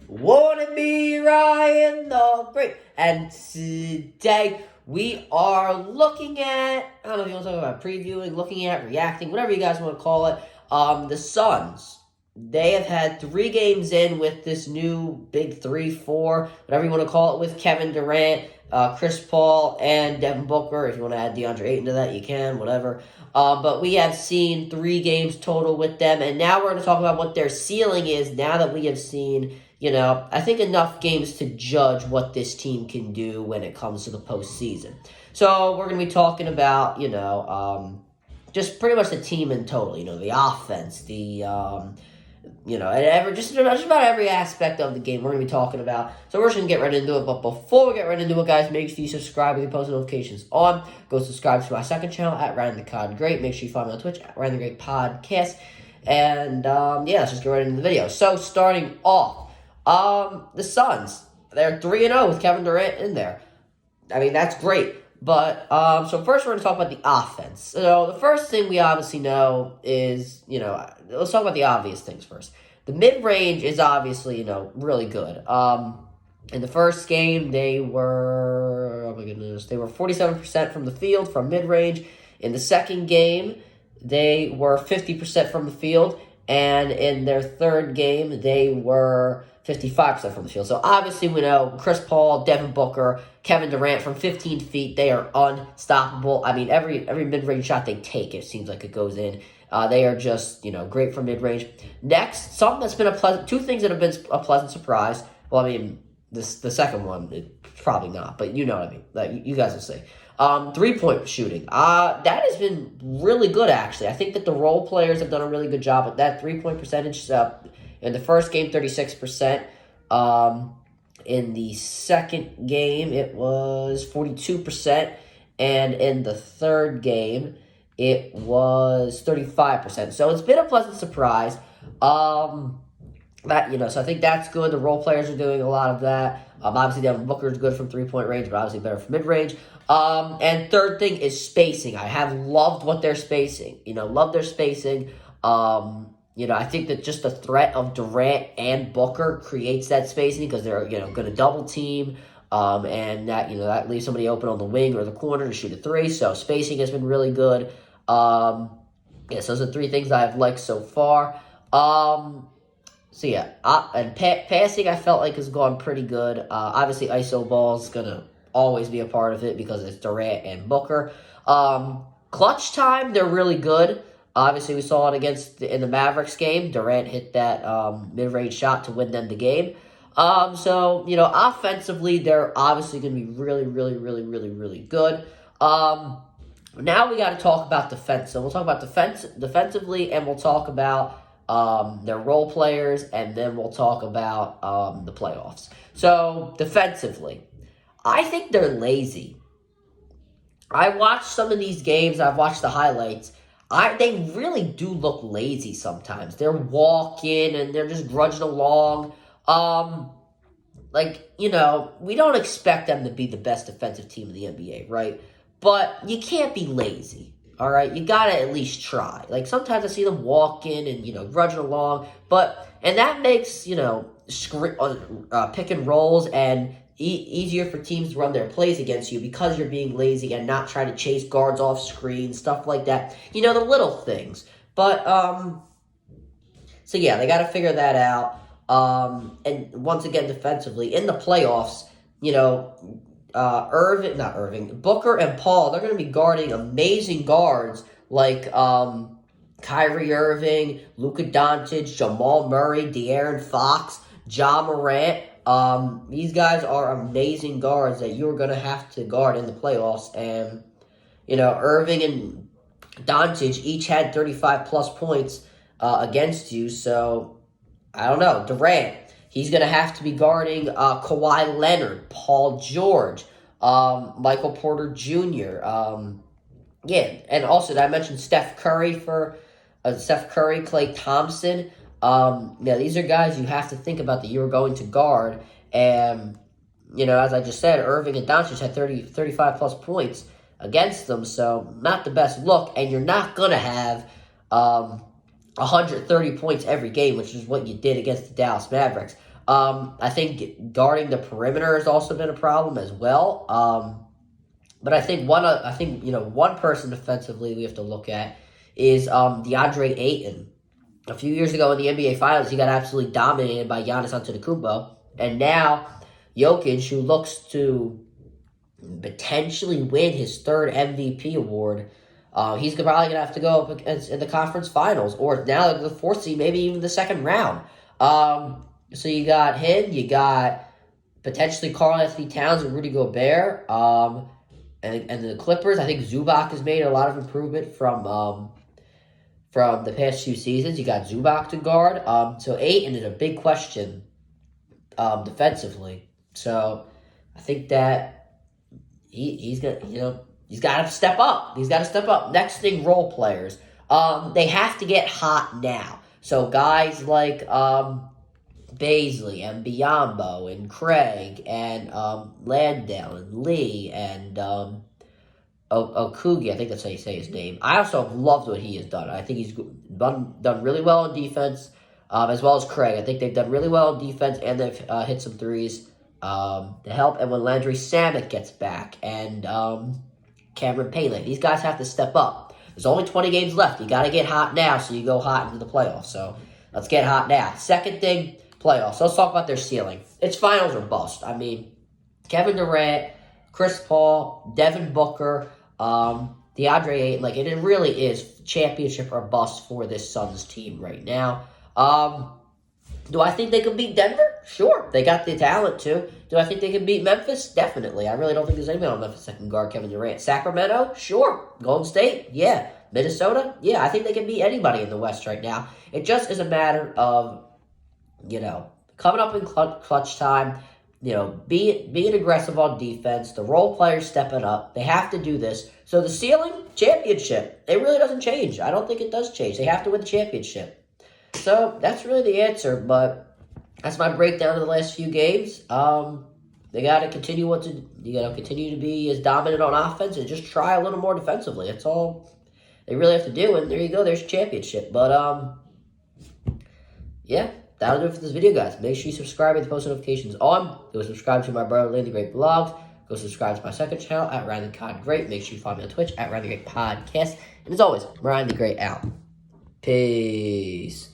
Wanna be Ryan the Great. And today we are looking at, I don't know if you want to talk about previewing, looking at, reacting, whatever you guys want to call it. The Suns. They have had 3 games in with this new big 3-4, whatever you want to call it, with Kevin Durant, Chris Paul, and Devin Booker. If you want to add DeAndre Ayton to that, you can, whatever. But we have seen 3 games total with them, and now we're going to talk about what their ceiling is now that we have seen, I think enough games to judge what this team can do when it comes to the postseason. So we're going to be talking about, just pretty much the team in total, the offense, and just about every aspect of the game we're going to be talking about. So we're just going to get right into it. But before we get right into it, guys, make sure you subscribe with your post notifications on. Go subscribe to my second channel at Ryan the Cod Great. Make sure you follow me on Twitch at Ryan the Great Podcast. And, let's just get right into the video. So starting off, the Suns, they're 3-0 with Kevin Durant in there. I mean, that's great. But, so first we're going to talk about the offense. So the first thing we obviously know is, let's talk about the obvious things first. The mid-range is obviously, really good. In the first game, they were 47% from the field from mid-range. In the second game, they were 50% from the field. And in their third game, they were 55% from the field. So obviously we know Chris Paul, Devin Booker, Kevin Durant from 15 feet, they are unstoppable. I mean, every mid-range shot they take, it seems like it goes in. They are just, great from mid-range. Next, something that's been two things that have been a pleasant surprise. Well, I mean, the second one, probably not, but you know what I mean. Like, you guys will see. 3-point shooting. That has been really good, actually. I think that the role players have done a really good job with that 3-point percentage. In the first game, 36%. In the second game, it was 42%. And in the third game, it was 35%. So it's been a pleasant surprise. So I think that's good. The role players are doing a lot of that. Obviously, Devin Booker is good from 3-point range, but obviously better from mid-range. And third thing is spacing. I have loved what they're spacing. Love their spacing. I think that just the threat of Durant and Booker creates that spacing because they're, going to double team. And that leaves somebody open on the wing or the corner to shoot a 3. So spacing has been really good. So those are 3 things I've liked so far. And passing I felt like has gone pretty good. Obviously, ISO ball is going to always be a part of it because it's Durant and Booker. Clutch time, they're really good. Obviously, we saw it in the Mavericks game. Durant hit that mid-range shot to win them the game. Offensively, they're obviously going to be really, really, really, really, really good. Now we got to talk about defense. So we'll talk about defensively, and we'll talk about their role players, and then we'll talk about the playoffs. So defensively, I think they're lazy. I watched some of these games. I've watched the highlights. They really do look lazy sometimes. They're walking and they're just grudging along. We don't expect them to be the best defensive team in the NBA, right? But you can't be lazy, all right? You got to at least try. Like, sometimes I see them walking and, grudging along. And that makes, pick and rolls and easier for teams to run their plays against you because you're being lazy and not trying to chase guards off screen, stuff like that. The little things. But, they got to figure that out. And once again, defensively, in the playoffs, Booker and Paul, they're going to be guarding amazing guards like Kyrie Irving, Luka Doncic, Jamal Murray, De'Aaron Fox, Ja Morant. These guys are amazing guards that you're going to have to guard in the playoffs. And, Irving and Doncic each had 35-plus points against you. So, I don't know. Durant, he's going to have to be guarding Kawhi Leonard, Paul George, Michael Porter Jr. And also, did I mention Steph Curry, Klay Thompson? These are guys you have to think about that you're going to guard. And, as I just said, Irving and Doncic had 35-plus points against them. So, not the best look. And you're not going to have 130 points every game, which is what you did against the Dallas Mavericks. I think guarding the perimeter has also been a problem as well. But I think one person defensively we have to look at is DeAndre Ayton. A few years ago in the NBA Finals, he got absolutely dominated by Giannis Antetokounmpo, and now Jokic, who looks to potentially win his third MVP award, he's probably going to have to go up against in the conference finals, or now the fourth seed, maybe even the second round. So you got him, you got potentially Karl-Anthony Towns and Rudy Gobert, and the Clippers. I think Zubac has made a lot of improvement from the past few seasons. You got Zubac to guard. So Ayton is a big question defensively. So I think that he's got to step up. He's got to step up. Next thing, role players. They have to get hot now. So guys like Baisley and Biyombo and Craig and Landale and Lee and Okugi, I think that's how you say his name. I also have loved what he has done. I think he's done really well in defense, as well as Craig. I think they've done really well in defense, and they've hit some threes to help. And when Landry Shamet gets back, and Cameron Payne, these guys have to step up. There's only 20 games left. You got to get hot now so you go hot into the playoffs. So let's get hot now. Second thing, playoffs. Let's talk about their ceiling. It's finals or bust. I mean, Kevin Durant, Chris Paul, Devin Booker, DeAndre Ayton, it really is championship or bust for this Suns team right now. Do I think they can beat Denver? Sure. They got the talent to. Do I think they can beat Memphis? Definitely. I really don't think there's anybody on Memphis that can guard Kevin Durant. Sacramento? Sure. Golden State? Yeah. Minnesota? Yeah. I think they can beat anybody in the West right now. It just is a matter of, coming up in clutch time, being aggressive on defense, the role players stepping up. They have to do this. So the ceiling, championship. It really doesn't change. I don't think it does change. They have to win the championship. So that's really the answer, but that's my breakdown of the last few games. They got to continue continue to be as dominant on offense and just try a little more defensively. That's all they really have to do, and there you go. There's your championship. But yeah. That'll do it for this video, guys. Make sure you subscribe and post notifications on. Go subscribe to my brother, Ryan the Great Vlogs. Go subscribe to my second channel at Ryan the Con Great. Make sure you follow me on Twitch at Ryan the Great Podcast. And as always, Ryan the Great out. Peace.